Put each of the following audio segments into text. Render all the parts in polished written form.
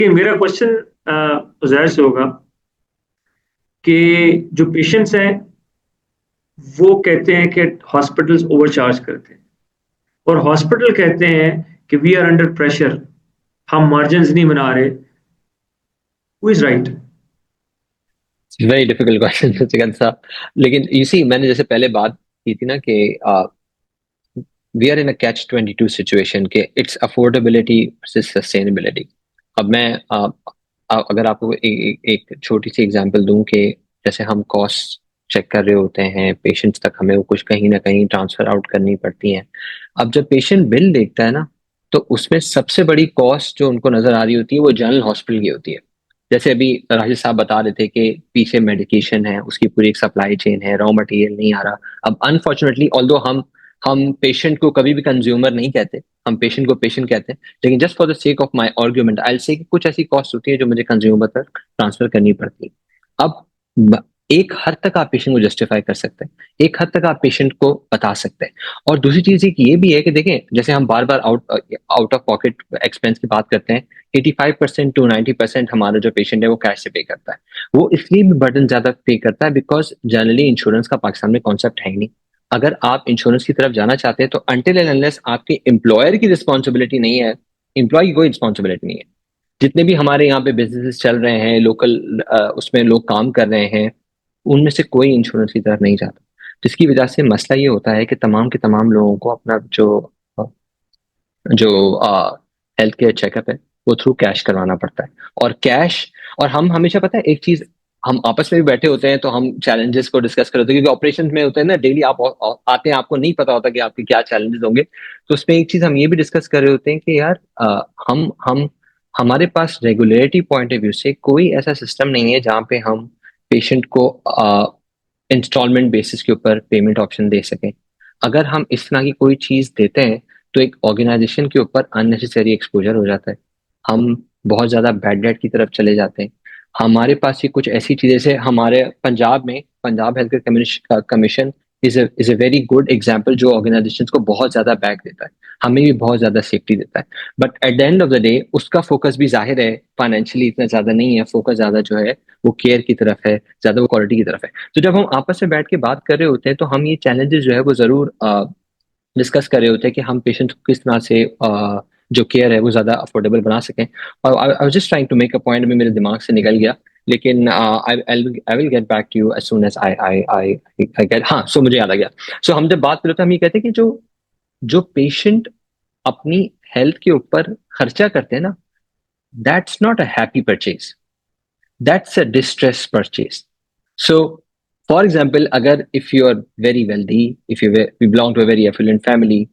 कि मेरा क्वेश्चन जाहिर से होगा कि जो पेशेंट्स हैं वो कहते हैं कि हॉस्पिटल्स ओवरचार्ज करते हैं और हॉस्पिटल कहते हैं कि वी आर अंडर प्रेशर, हम मार्जिन नहीं बना रहे। Who is right? Very difficult question Sachin साहब। लेकिन इसी मैंने जैसे पहले बात की थी ना कि we are in a catch 22 situation के इट्स अफोर्डेबिलिटी वर्सेस सस्टेनेबिलिटी। अब मैं अगर आपको एक छोटी सी एग्जांपल दूं कि जैसे हम कॉस्ट चेक कर रहे होते हैं पेशेंट्स तक, हमें वो कुछ कहीं ना कहीं ट्रांसफर आउट करनी पड़ती हैं। अब जब पेशेंट बिल देखता है ना, तो उसमें सबसे बड़ी कॉस्ट जो उनको नजर आ रही होती है वो जनरल हॉस्पिटल की होती है। जैसे अभी राजेश साहब बता रहे थे कि पीछे मेडिकेशन है, उसकी पूरी एक सप्लाई चेन है, रॉ मटेरियल नहीं आ रहा। अब अनफॉर्चुनेटली ऑल्दो हम पेशेंट को कभी भी कंज्यूमर नहीं कहते, हम पेशेंट को पेशेंट कहते हैं। लेकिन just for the sake of my argument I will say कि कुछ ऐसी कॉस्ट होती है जो मुझे कंज्यूमर तक ट्रांसफर करनी पड़ती है। अब एक हद तक आप पेशेंट को जस्टिफाई कर सकते हैं, एक हद तक आप पेशेंट को बता सकते हैं। और दूसरी चीज एक ये भी है कि देखें, जैसे हम बार बार आउट ऑफ पॉकेट एक्सपेंस की बात करते हैं, 85% टू 90% हमारा जो पेशेंट है वो कैश से पे करता है। वो इसलिए भी बर्डन ज्यादा पे करता है बिकॉज जनरली इंश्योरेंस का पाकिस्तान में कॉन्सेप्ट है ही नहीं। अगर आप इंश्योरेंस की तरफ जाना चाहते हैं तो अनटिल एंड अनलेस आपके एम्प्लॉयर की रिस्पॉन्सिबिलिटी नहीं है, एम्प्लॉय की कोई रिस्पॉन्सिबिलिटी नहीं है। जितने भी हमारे यहाँ पे बिजनेसेस चल रहे हैं लोकल, उसमें लोग काम कर रहे हैं, उनमें से कोई इंश्योरेंस की तरफ नहीं जाता। जिसकी वजह से मसला ये होता है कि तमाम के तमाम लोगों को अपना जो जो हेल्थ केयर चेकअप है वो थ्रू कैश करवाना पड़ता है। और कैश, और हम हमेशा पता है एक चीज, हम आपस में भी बैठे होते हैं तो हम चैलेंजेस को डिस्कस करते हैं, क्योंकि ऑपरेशन में होते हैं ना, डेली आप आते हैं, आपको नहीं पता होता कि आपके क्या चैलेंजेस होंगे। तो उसमें एक चीज हम ये भी डिस्कस कर रहे होते हैं कि यार हम हमारे पास रेगुलरिटी पॉइंट ऑफ व्यू से कोई ऐसा सिस्टम नहीं है जहाँ पे हम पेशेंट को इंस्टॉलमेंट बेसिस के ऊपर पेमेंट ऑप्शन दे सकें। अगर हम इस तरह की कोई चीज देते हैं तो एक ऑर्गेनाइजेशन के ऊपर अननेसेसरी एक्सपोजर हो जाता है। हम बहुत ज्यादा बैड डेट की तरफ चले जाते हैं। हमारे पास ये कुछ ऐसी चीजें से हमारे पंजाब में Punjab health care commission is a very good example, जो ऑर्गेनाइजेशन को बहुत ज्यादा बैक देता है, हमें भी बहुत ज्यादा सेफ्टी देता है। But at the end of the day उसका फोकस भी जाहिर है फाइनेंशियली इतना ज्यादा नहीं है, फोकस ज्यादा जो है वो केयर की तरफ है, ज्यादा वो क्वालिटी की तरफ है। तो जब हम आपस में बैठ के बात कर रहे होते हैं तो हम ये चैलेंजेस जो है वो जरूर डिस्कस कर रहे होते हैं कि हम पेशेंट को किस तरह से जो केयर है वो ज्यादा अफोर्डेबल बना सकें। और I was just trying to make a point, में मेरे दिमाग से निकल गया। लेकिन I will get back to you as soon as I get. हाँ, सो मुझे याद आ गया। सो हम जब बात कर रहे थे हम ये कहते हैं कि जो जो पेशेंट अपनी हेल्थ के ऊपर खर्चा करते हैं ना, that's not a happy purchase, that's a distress purchase. So for example, अगर if you are very wealthy, if you belong to a very affluent family,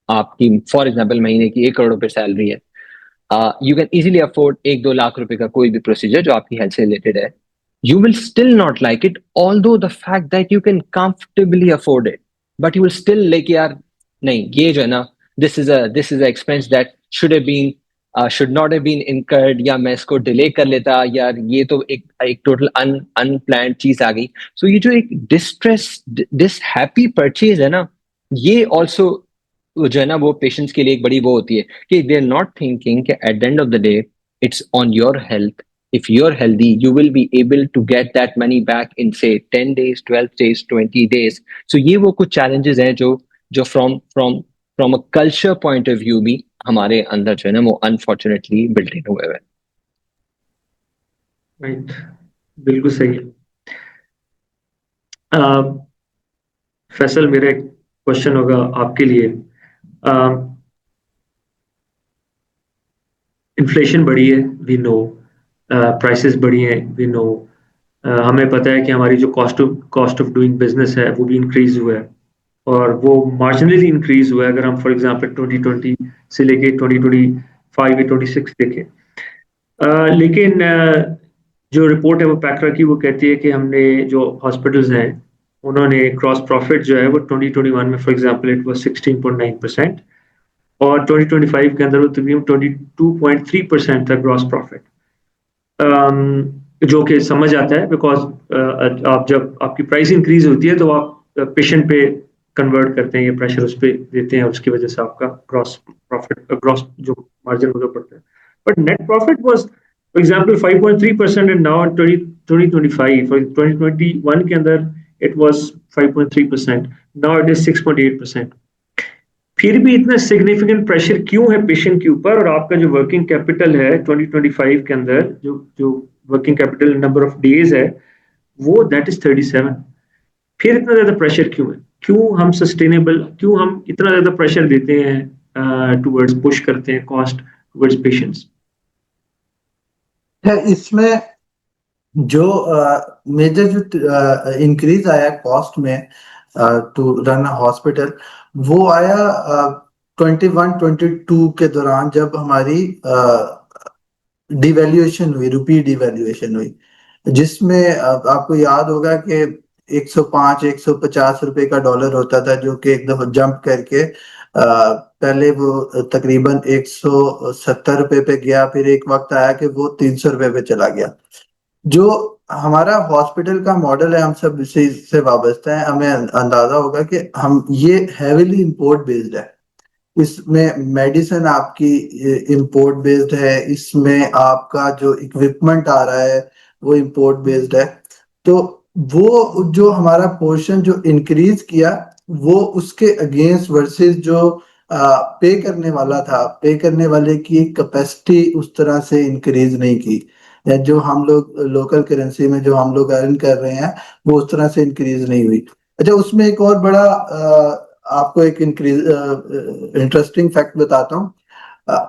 आपकी फॉर एग्जाम्पल महीने की 1 करोड़ रुपए सैलरी है, you can easily afford 1-2 lakh रुपए का कोई भी प्रोसीजर जो आपकी हेल्थ से रिलेटेड है। You will still not like it although the fact that you can comfortably afford it, but you will still like यार नहीं, ये जो है ना, this is a expense that should not have been incurred, या मैं इसको डिले कर लेता, यार ये तो एक एक टोटल अनप्लान्ड चीज आ गई। सो ये जो एक डिस्ट्रेस डिस हैप्पी परचेज है ना, ये ऑल्सो जो है ना वो पेशेंट्स के लिए एक बड़ी वो होती है कि दे आर नॉट थिंकिंग कि at the end of the day it's on your health. if you're healthy you will be able to get that money back in say 10 days, 12 days, 20 days. so ये वो कुछ challenges हैं जो जो from a culture point of view भी हमारे अंदर जो है ना वो unfortunately built in हुए हैं। राइट, बिल्कुल सही। फैसल, मेरा एक क्वेश्चन होगा आपके लिए। इन्फ्लेशन बढ़ी है, वी नो। प्राइसेस बढ़ी हैं, वी नो। हमें पता है कि हमारी जो कॉस्ट ऑफ डूइंग बिजनेस है वो भी इंक्रीज हुआ है, और वो मार्जिनली इंक्रीज हुआ है अगर हम फॉर एग्जांपल 2020 से लेके 2025 या 26 देखें। लेकिन जो रिपोर्ट है वो पैकरा की, वो कहती है कि हमने जो हॉस्पिटल्स हैं उन्होंने क्रॉस प्रॉफिट जो है वो 2021 में फॉर एग्जांपल इट वाज 16.9%, और 2025 के अंदर वो तकरीबन 22.3% था ग्रॉस प्रॉफिट। जो कि समझ आता है बिकॉज आप जब आपकी प्राइस इंक्रीज होती है तो आप पेशेंट पे कन्वर्ट करते हैं, ये प्रेशर उस पर देते हैं, उसकी वजह से आपका ग्रॉस प्रॉफिट, ग्रॉस जो मार्जिन होगा बढ़ता है। But net profit was For example, 5.3% and now in 2025 or 2021 के अंदर it was 5.3%. Now it is 6.8%. फिर भी इतना सिग्निफिकेंट प्रेशर क्यों है पेशेंट के ऊपर, और आपका जो वर्किंग कैपिटल है 2025 के अंदर, जो जो working capital number of days है, वो दैट इज 37। फिर इतना ज्यादा प्रेशर क्यों है? क्यों हम सस्टेनेबल, क्यों हम इतना ज्यादा प्रेशर देते हैं टुवर्ड्स, पुश करते हैं कॉस्ट टुवर्ड्स पेशेंट्स? है इसमें जो मेजर जो इंक्रीज आया कॉस्ट में टू रन अ हॉस्पिटल, वो आया 21-22 के दौरान, जब हमारी डिवैल्यूएशन हुई, रुपी डिवैल्यूएशन हुई, जिसमें आपको याद होगा कि 105-150 रुपए का डॉलर होता था, जो कि एकदम जंप करके पहले वो तकरीबन 170 रुपए पे गया, फिर एक वक्त आया कि वो 300 रुपए पे चला गया। जो हमारा हॉस्पिटल का मॉडल है, हम सब इसी से वाबस्ता है, हमें अंदाजा होगा कि हम ये हैवीली इंपोर्ट बेस्ड है। इसमें मेडिसिन आपकी इंपोर्ट बेस्ड है, इसमें आपका जो इक्विपमेंट आ रहा है वो इंपोर्ट बेस्ड है। तो वो जो हमारा पोर्शन जो इंक्रीज किया, वो उसके अगेंस्ट वर्सेस जो पे करने वाला था, पे करने वाले की कैपेसिटी उस तरह से इंक्रीज नहीं की, या जो हम लोग लोकल करेंसी में जो हम लोग अर्न कर रहे हैं वो उस तरह से इंक्रीज नहीं हुई। अच्छा, उसमें एक और बड़ा आपको एक इंक्रीज इंटरेस्टिंग फैक्ट बताता हूँ।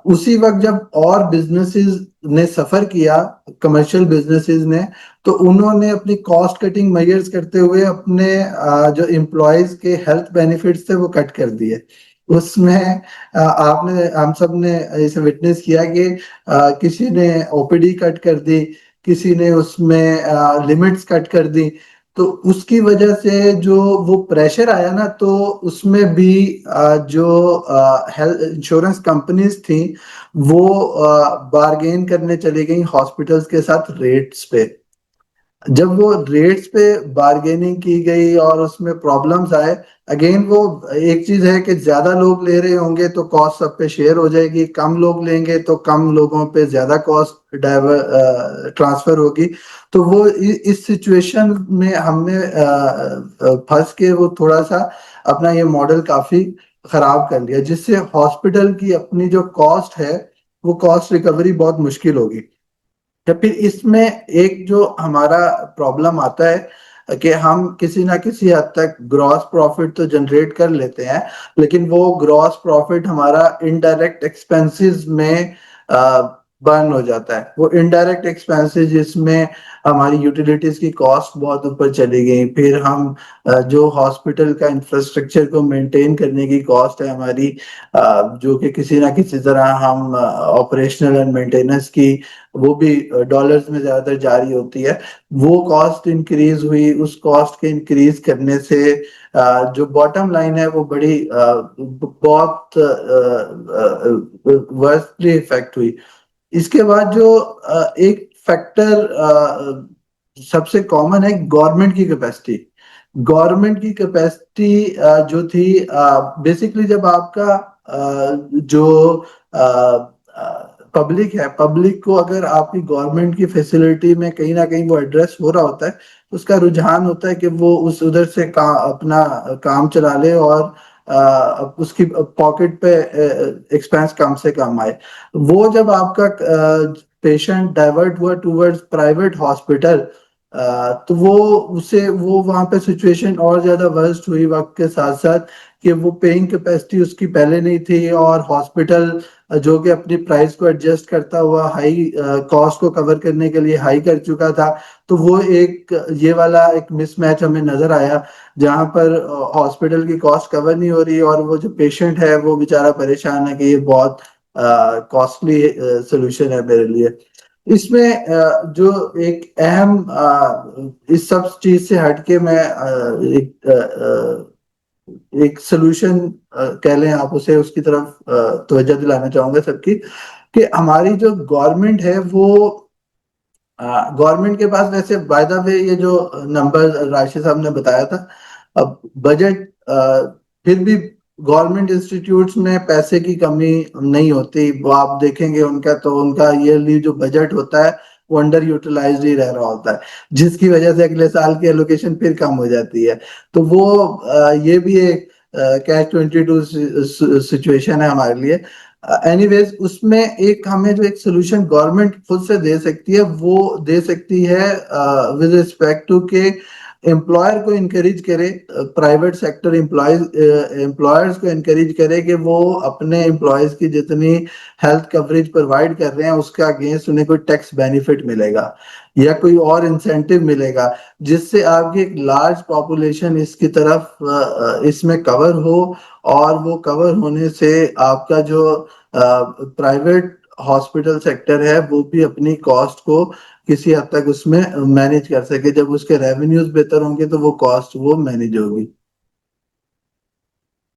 उसी वक्त जब और बिजनेसेस ने सफर किया, कमर्शियल बिजनेसेस ने, तो उन्होंने अपनी कॉस्ट कटिंग मेजर्स करते हुए अपने जो एम्प्लॉयज के हेल्थ बेनिफिट्स थे वो कट कर दिए। उसमें आपने, हम सब ने इसे विटनेस किया कि किसी ने ओपीडी कट कर दी, किसी ने उसमें लिमिट्स कट कर दी। तो उसकी वजह से जो वो प्रेशर आया ना, तो उसमें भी जो हेल्थ इंश्योरेंस कंपनीज थी वो बार्गेन करने चली गई हॉस्पिटल्स के साथ रेट्स पे। जब वो रेट्स पे बार्गेनिंग की गई और उसमें प्रॉब्लम्स आए, अगेन वो एक चीज है कि ज्यादा लोग ले रहे होंगे तो कॉस्ट सब पे शेयर हो जाएगी, कम लोग लेंगे तो कम लोगों पे ज्यादा कॉस्ट ट्रांसफर होगी। तो वो इस सिचुएशन में हमने फंस के वो थोड़ा सा अपना ये मॉडल काफी खराब कर लिया, जिससे हॉस्पिटल की अपनी जो कॉस्ट है वो कॉस्ट रिकवरी बहुत मुश्किल होगी। या फिर इसमें एक जो हमारा प्रॉब्लम आता है कि हम किसी ना किसी हद तक ग्रॉस प्रॉफिट तो जनरेट कर लेते हैं, लेकिन वो ग्रॉस प्रॉफिट हमारा इनडायरेक्ट एक्सपेंसेस में बर्न हो जाता है। वो इनडायरेक्ट एक्सपेंसेस जिसमें हमारी यूटिलिटीज की कॉस्ट बहुत ऊपर चली गई, फिर हम जो हॉस्पिटल का इंफ्रास्ट्रक्चर को मेंटेन करने की कॉस्ट है हमारी, जो कि किसी ना किसी तरह हम ऑपरेशनल एंड मेंटेनेंस की, वो भी डॉलर्स में ज्यादातर जारी होती है, वो कॉस्ट इंक्रीज हुई। उस कॉस्ट के इंक्रीज करने से जो बॉटम लाइन है वो बड़ी बहुत वर्स्टली इफेक्ट हुई। इसके बाद जो एक फैक्टर सबसे कॉमन है, गवर्नमेंट की कैपेसिटी। गवर्नमेंट की कैपेसिटी जो थी, बेसिकली जब आपका जो पब्लिक है, पब्लिक को अगर आपकी गवर्नमेंट की फैसिलिटी में कहीं ना कहीं वो एड्रेस हो रहा होता है, तो उसका रुझान होता है कि वो उस उधर से अपना काम चला ले और उसकी पॉकेट पे एक्सपेंस कम से कम आए। वो जब आपका पेशेंट डाइवर्ट हुआ टूवर्ड्स प्राइवेट हॉस्पिटल, तो वो उसे वो वहां पे सिचुएशन और ज्यादा वर्स्ट हुई वक्त के साथ साथ, कि वो पेइंग कैपेसिटी उसकी पहले नहीं थी, और हॉस्पिटल जो कि अपनी प्राइस को एडजस्ट करता हुआ हाई कॉस्ट को कवर करने के लिए हाई कर चुका था। तो वो एक ये वाला एक मिसमैच हमें नजर आया, जहां पर हॉस्पिटल की कॉस्ट कवर नहीं हो रही और वो जो पेशेंट है वो बेचारा परेशान है कि ये बहुत कॉस्टली सोल्यूशन है मेरे लिए। इसमें जो एक अहम इस सब चीज से हटके मैं एक सोल्यूशन कह लें आप उसे, उसकी तरफ तवज्जो दिलाना चाहूंगा सबकी, कि हमारी जो गवर्नमेंट है वो, गवर्नमेंट के पास वैसे बाय द वे ये जो नंबर राशि साहब ने बताया था, अब बजट फिर भी गवर्नमेंट इंस्टीट्यूट्स में पैसे की कमी नहीं होती, वो आप देखेंगे उनका तो उनका ईयरली जो बजट होता है वो अंडर यूटिलाइज्ड ही रह रहा होता है, जिसकी वजह से अगले साल की एलोकेशन फिर कम हो जाती है। तो वो ये भी एक कैच 22 सिचुएशन है हमारे लिए। एनीवेज उसमें एक हमें जो एक सोल्यूशन गवर्नमेंट खुद से दे सकती है वो दे सकती है विद रिस्पेक्ट टू के एम्प्लॉयर को इनकरेज करे, प्राइवेट सेक्टर एम्प्लॉयर्स को इनकरेज करे कि वो अपने एम्प्लॉयज की जितनी हेल्थ कवरेज प्रोवाइड कर रहे हैं उसके अगेंस्ट उन्हें कोई टैक्स बेनिफिट मिलेगा या कोई और इंसेंटिव मिलेगा, जिससे आपकी एक लार्ज पॉपुलेशन इसकी तरफ इसमें कवर हो, और वो कवर होने से आपका जो प्राइवेट हॉस्पिटल सेक्टर है वो भी अपनी कॉस्ट को किसी हद तक उसमें मैनेज कर सके। जब उसके रेवेन्यूज बेहतर होंगे तो वो कॉस्ट वो मैनेज होगी।